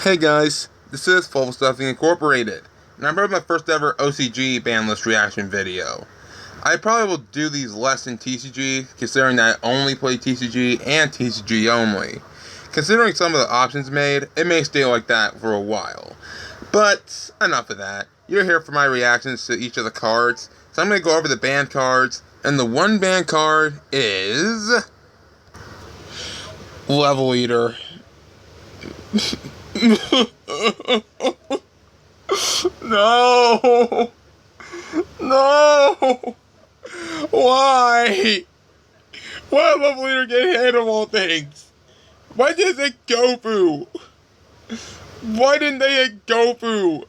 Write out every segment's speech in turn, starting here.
Hey guys, this is Fluffal Stuffing Incorporated, and I'm bringing my first ever OCG Banlist reaction video. I probably will do these less in TCG, considering that I only play TCG and TCG only. Considering some of the options made, it may stay like that for a while. But, enough of that. You're here for my reactions to each of the cards, so I'm going to go over the banned cards, and the one banned card is... Level Eater. No! No! Why? Why did Level Eater get hit of all things? Why did they hit Gofu? Why didn't they hit Gofu?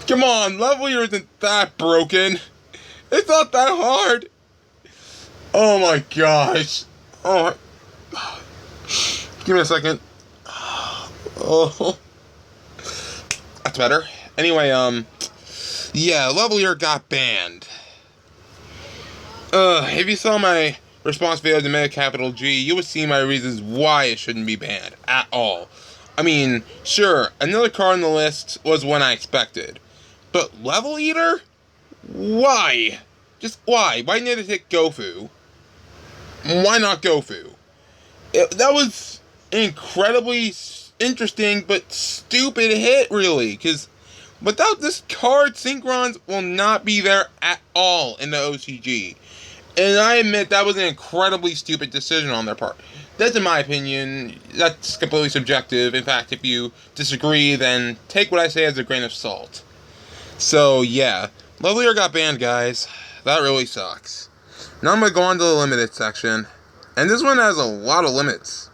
Come on, Level Eater isn't that broken. It's not that hard. Oh my gosh. Oh. Give me a second. Oh. That's better. Anyway, yeah, Level Eater got banned. If you saw my response video to Mega Capital G, you would see my reasons why it shouldn't be banned at all. I mean, sure, another card on the list was one I expected. But Level Eater? Why? Just why? Why didn't it hit Gofu? Why not Gofu? That was incredibly interesting but stupid hit, really, because without this card, Synchrons will not be there at all in the OCG. And I admit that was an incredibly stupid decision on their part. That's in my opinion. That's completely subjective. In fact, if you disagree, then take what I say as a grain of salt. So, yeah. Level Eater got banned, guys. That really sucks. Now I'm going to go on to the limited section. And this one has a lot of limits.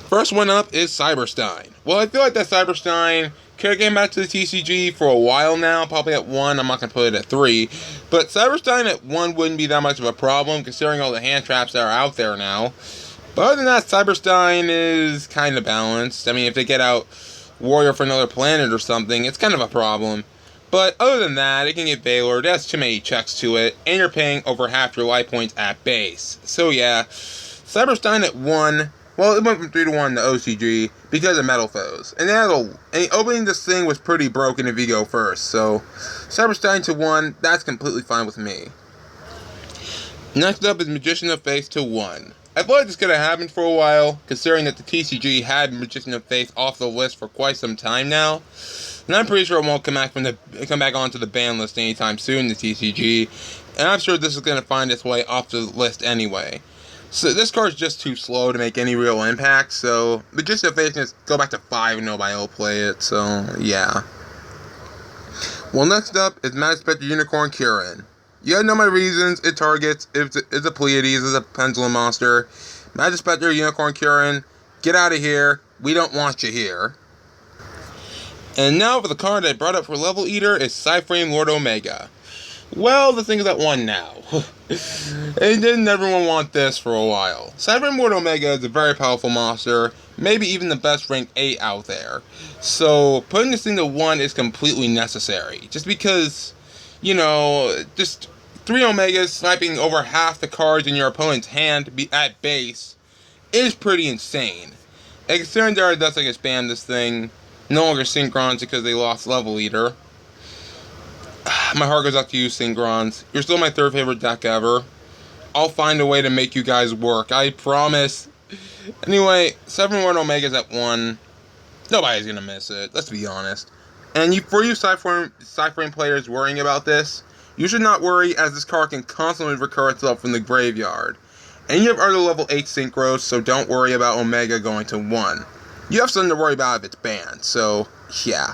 First one up is Stein. Well, I feel like that Stein could have came back to the TCG for a while now, probably at 1, I'm not going to put it at 3. But Stein at 1 wouldn't be that much of a problem, considering all the hand traps that are out there now. But other than that, Stein is kind of balanced. I mean, if they get out Warrior for another planet or something, it's kind of a problem. But other than that, it can get Valor, it has too many checks to it, and you're paying over half your life points at base. So yeah, Stein at 1, well, it went from 3 to 1 to OCG because of Metal Foes. And opening this thing was pretty broken if you go first, so Stein to 1, that's completely fine with me. Next up is Magician of Faith to 1. I thought this could have happened for a while, considering that the TCG had Magician of Faith off the list for quite some time now. And I'm pretty sure it won't come back onto the ban list anytime soon, the TCG. And I'm sure this is going to find its way off the list anyway. So this card's just too slow to make any real impact, so Magician of Faith can just go back to 5 and nobody will play it, so yeah. Well, next up is Mathematician Unicorn Kirin. You gotta know my reasons. It targets, it's a Pleiades, it's a Pendulum monster. Mathematician Unicorn Kirin, get out of here. We don't want you here. And now for the card I brought up for Level Eater is Cybermen Omega. Well, the thing is at 1 now. And didn't everyone want this for a while? Cybermen Omega is a very powerful monster, maybe even the best rank 8 out there. So putting this thing to 1 is completely necessary. Just because, you know, just 3 Omegas sniping over half the cards in your opponent's hand at base is pretty insane. And considering there are deaths that get spammed this thing, no longer Synchrons because they lost Level Eater. My heart goes out to you, Synchrons. You're still my 3rd favorite deck ever. I'll find a way to make you guys work, I promise. Anyway, Cybermen Omega's at 1. Nobody's gonna miss it, let's be honest. And for you Cybermen players worrying about this, you should not worry, as this card can constantly recur itself from the graveyard. And you have other level 8 Synchros, so don't worry about Omega going to 1. You have something to worry about if it's banned, so yeah.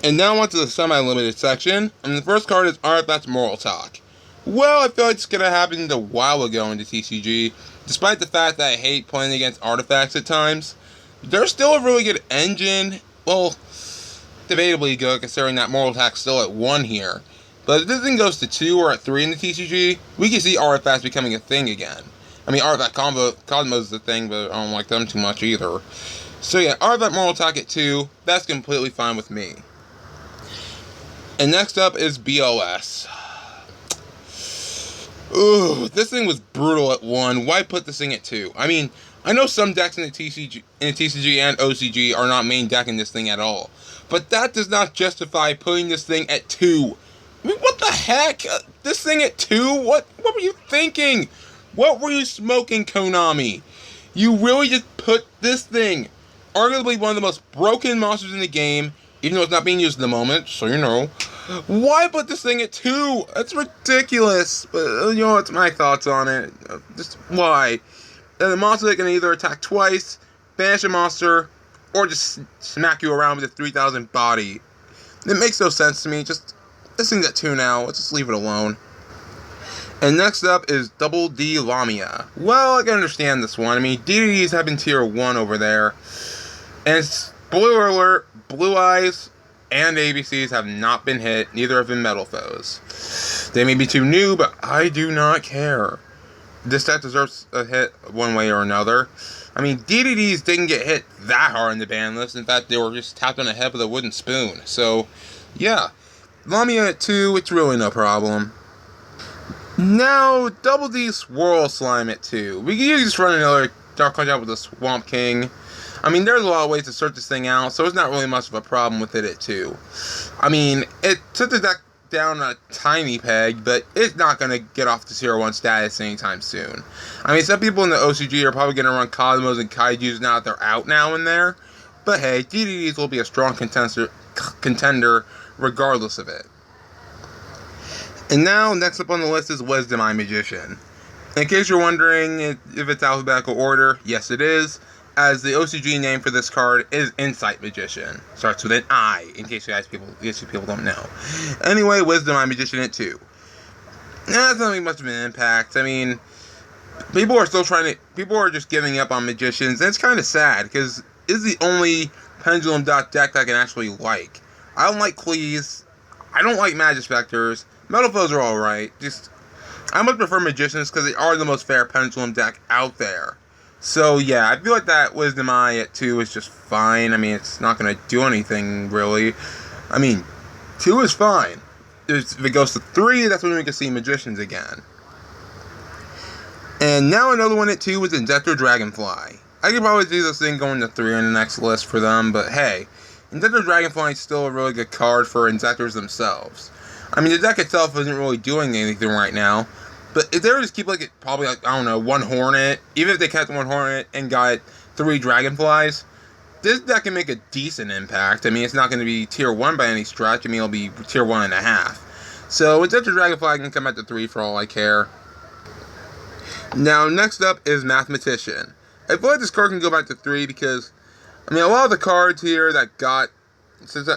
And now on to the semi-limited section, and the first card is Artifact's Moral Talk. Well, I feel like this could have happened a while ago in the TCG, despite the fact that I hate playing against artifacts at times. They're still a really good engine, well, debatably good considering that Moral Talk's still at 1 here. But if this thing goes to 2 or at 3 in the TCG, we can see artifacts becoming a thing again. I mean, Artifact Cosmos is a thing, but I don't like them too much either. So yeah, Artifact Moral Talk at 2, that's completely fine with me. And next up is BOS. Ugh, this thing was brutal at 1. Why put this thing at 2? I mean, I know some decks in the TCG and OCG are not main decking this thing at all, but that does not justify putting this thing at 2. I mean, what the heck? This thing at 2? What were you thinking? What were you smoking, Konami? You really just put this thing, arguably one of the most broken monsters in the game, even though it's not being used at the moment, so you know. Why put this thing at 2? That's ridiculous. But, you know, what's my thoughts on it. Just why? The monster that can either attack twice, banish a monster, or just smack you around with a 3,000 body. It makes no sense to me. Just, this thing's at 2 now. Let's just leave it alone. And next up is Double D Lamia. Well, I can understand this one. I mean, DDDs have been tier 1 over there. And spoiler alert, Blue Eyes and ABCs have not been hit. Neither have been Metal Foes. They may be too new, but I do not care. This deck deserves a hit one way or another. I mean, DDDs didn't get hit that hard in the ban list. In fact, they were just tapped on the head with a wooden spoon. So, yeah. Lamia at 2, it's really no problem. Now, Double D Swirl Slime at 2. We can just run another Dark Conjure with a Swamp King. I mean, there's a lot of ways to sort this thing out, so it's not really much of a problem with it at 2. I mean, it took the deck down a tiny peg, but it's not going to get off the tier 1 status anytime soon. I mean, some people in the OCG are probably going to run Cosmos and Kaijus now that they're out now and there. But hey, DDDs will be a strong contender regardless of it. And now, next up on the list is Wisdom Eye Magician. In case you're wondering if it's alphabetical order, yes it is, as the OCG name for this card is Insight Magician. Starts with an I, in case you people don't know. Anyway, Wisdom Eye Magician at 2. That's not much of an impact. I mean, people are just giving up on Magicians, and it's kind of sad, because it's the only Pendulum deck that I can actually like. I don't like Cleese, I don't like Magic Specters, Metal Foes are alright, I much prefer Magicians because they are the most fair Pendulum deck out there. So yeah, I feel like that Wisdom Eye at 2 is just fine. I mean, it's not going to do anything, really. I mean, 2 is fine. If it goes to 3, that's when we can see Magicians again. And now another one at 2 is Inducted Dragonfly. I could probably see this thing going to 3 on the next list for them, but hey, Inducted Dragonfly is still a really good card for Inductors themselves. I mean, the deck itself isn't really doing anything right now, but if they were just keep I don't know, 1 Hornet, even if they kept 1 Hornet and got 3 Dragonflies, this deck can make a decent impact. I mean, it's not going to be tier 1 by any stretch. I mean, it'll be tier 1.5. So, Inducted Dragonfly can come out to 3 for all I care. Now, next up is Mathematician. I feel like this card can go back to 3 because, I mean, a lot of the cards here that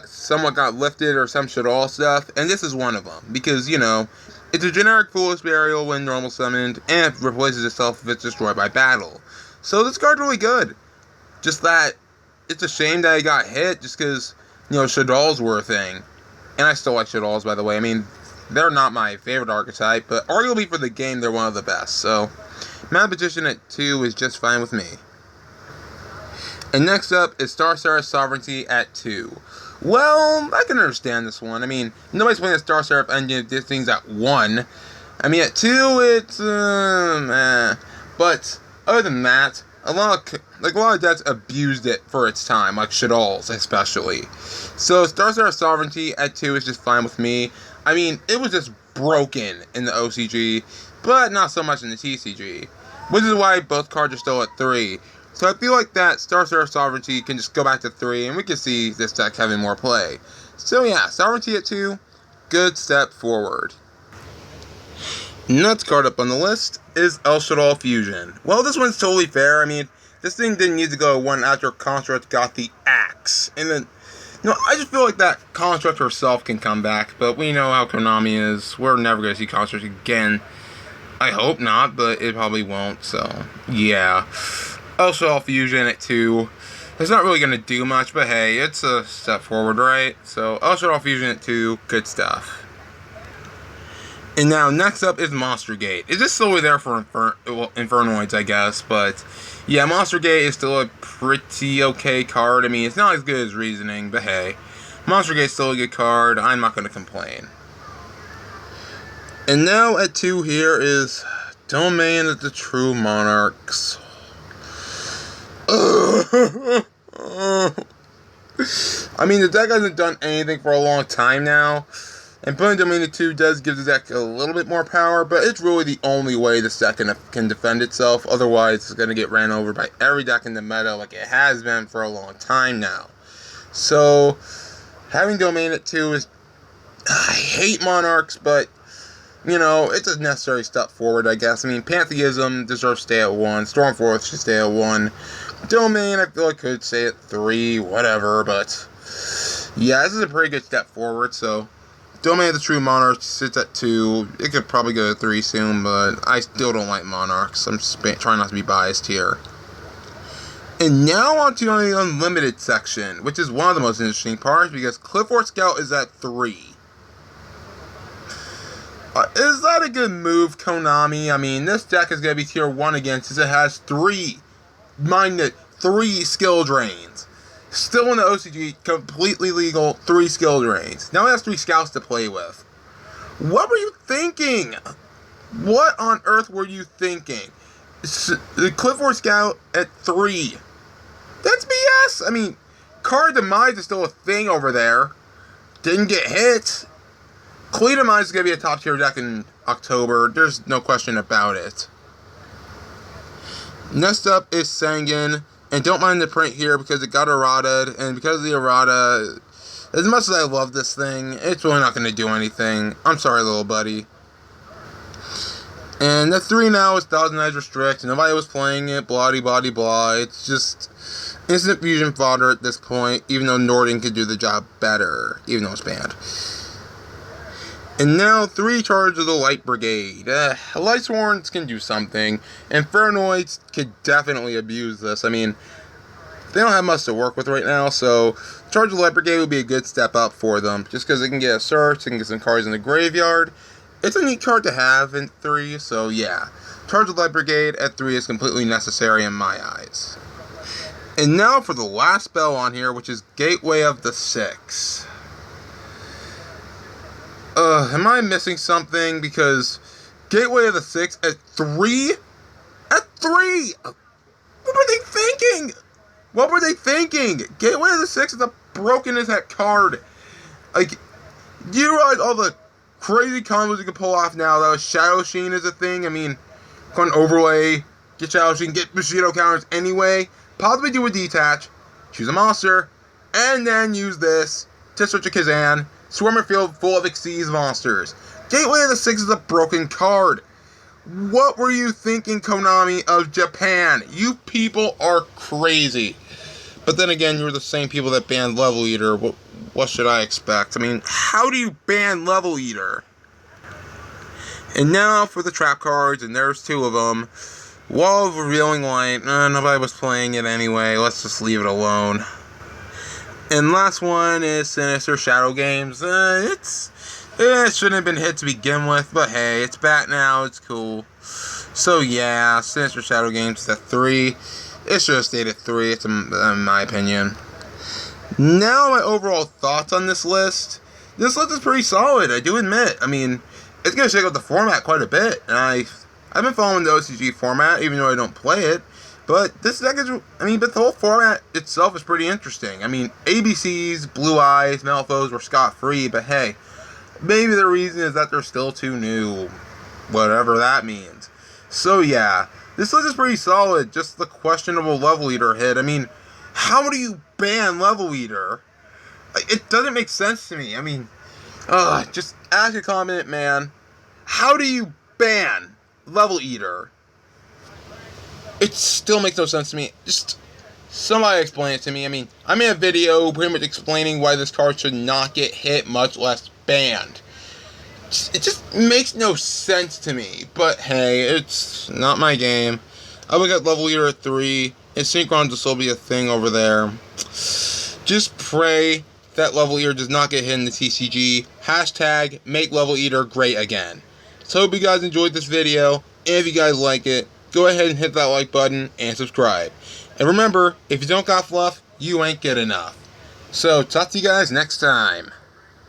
somewhat got lifted or some shaddoll stuff, and this is one of them, because, you know, it's a generic Foolish Burial when normal summoned, and it replaces itself if it's destroyed by battle. So this card's really good. Just that, it's a shame that it got hit, just because, you know, shaddolls were a thing. And I still like shadolls, by the way. I mean, they're not my favorite archetype, but arguably for the game, they're one of the best. So, Mathematician at 2 is just fine with me. And next up is Star Seraph Sovereignty at 2. Well, I can understand this one. I mean, nobody's playing a Star Seraph engine if this thing's at 1. I mean, at 2, it's, But, other than that, a lot of decks abused it for its time, like shadolls especially. So, Star Seraph Sovereignty at 2 is just fine with me. I mean, it was just broken in the OCG, but not so much in the TCG. Which is why both cards are still at 3. So I feel like that Star Seraph Sovereignty can just go back to 3, and we can see this deck having more play. So yeah, Sovereignty at 2, good step forward. Next card up on the list is El Shaddoll Fusion. Well, this one's totally fair. I mean, this thing didn't need to go 1 after Construct got the axe. And then, you know, I just feel like that Construct herself can come back, but we know how Konami is. We're never going to see Construct again. I hope not, but it probably won't, so yeah. El Shaddoll Fusion at 2. It's not really going to do much, but hey, it's a step forward, right? So, El Shaddoll Fusion at 2, good stuff. And now, next up is Monster Gate. It's just solely there for Infernoids, I guess, but yeah, Monster Gate is still a pretty okay card. I mean, it's not as good as Reasoning, but hey, Monster Gate's still a good card. I'm not going to complain. And now at 2 here is Domain of the True Monarchs. I mean, the deck hasn't done anything for a long time now, and putting Domain of 2 does give the deck a little bit more power, but it's really the only way this deck can defend itself. Otherwise, it's going to get ran over by every deck in the meta like it has been for a long time now. So, having Domain at 2 is... I hate Monarchs, but... you know, it's a necessary step forward, I guess. I mean, Pantheism deserves to stay at 1. Stormforth should stay at 1. Domain, I feel like could stay at 3, whatever, but... yeah, this is a pretty good step forward, so... Domain of the True Monarchs sits at 2. It could probably go to 3 soon, but I still don't like Monarchs. I'm just trying not to be biased here. And now on to the Unlimited section, which is one of the most interesting parts, because Clifford Scout is at 3. Is that a good move, Konami? I mean, this deck is going to be tier 1 again since it has 3 skill drains. Still in the OCG, completely legal, 3 skill drains. Now it has 3 scouts to play with. What were you thinking? What on earth were you thinking? The Clifford Scout at 3. That's BS. I mean, Card Demise is still a thing over there. Didn't get hit. Cleatomize is going to be a top tier deck in October. There's no question about it. Next up is Sangan. And don't mind the print here because it got errataed. And because of the errata, as much as I love this thing, it's really not going to do anything. I'm sorry, little buddy. And the 3 now is Thousand Eyes Restrict. Nobody was playing it. Blah, blah, blah. It's just instant fusion fodder at this point. Even though Norden could do the job better. Even though it's banned. And now, 3 charges of the Light Brigade. Light Sworns can do something. Infernoids could definitely abuse this. I mean, they don't have much to work with right now, so Charge of the Light Brigade would be a good step up for them. Just because they can get a search, they can get some cards in the graveyard. It's a neat card to have in 3, so yeah. Charge of the Light Brigade at 3 is completely necessary in my eyes. And now for the last spell on here, which is Gateway of the Six. Am I missing something? Because Gateway of the Six at 3? At 3! What were they thinking? What were they thinking? Gateway of the Six is the broken as heck card. Like, do you realize all the crazy combos you can pull off now? That Shadow Sheen is a thing. I mean, go on overlay, get Shadow Sheen, get Bushido counters anyway. Possibly do a detach, choose a monster, and then use this to switch a Kazan. Swarmer field full of Xyz monsters. Gateway of the Six is a broken card. What were you thinking, Konami of Japan? You people are crazy. But then again, you're the same people that banned Level Eater. What should I expect? I mean, how do you ban Level Eater? And now for the trap cards, and there's 2 of them. Wall of Revealing Light. Nobody was playing it anyway. Let's just leave it alone. And last one is Sinister Shadow Games. It shouldn't have been hit to begin with, but hey, it's back now, it's cool. So yeah, Sinister Shadow Games is at 3. It should have stayed at 3, it's in my opinion. Now my overall thoughts on this list. This list is pretty solid, I do admit. I mean, it's going to shake up the format quite a bit. And I've been following the OCG format, even though I don't play it. But this deck is, but the whole format itself is pretty interesting. I mean, ABCs, Blue Eyes, Malifaux were scot-free, but hey, maybe the reason is that they're still too new. Whatever that means. So yeah, this list is pretty solid, just the questionable Level Eater hit. I mean, how do you ban Level Eater? It doesn't make sense to me. I mean, just ask a comment, man. How do you ban Level Eater? It still makes no sense to me. Just somebody explain it to me. I mean, I made a video pretty much explaining why this card should not get hit, much less banned. It just makes no sense to me. But hey, it's not my game. I will get Level Eater at 3. And Synchron will still be a thing over there. Just pray that Level Eater does not get hit in the TCG. Hashtag make Level Eater great again. So I hope you guys enjoyed this video. And if you guys like it, go ahead and hit that like button and subscribe. And remember, if you don't got fluff, you ain't good enough. So, talk to you guys next time.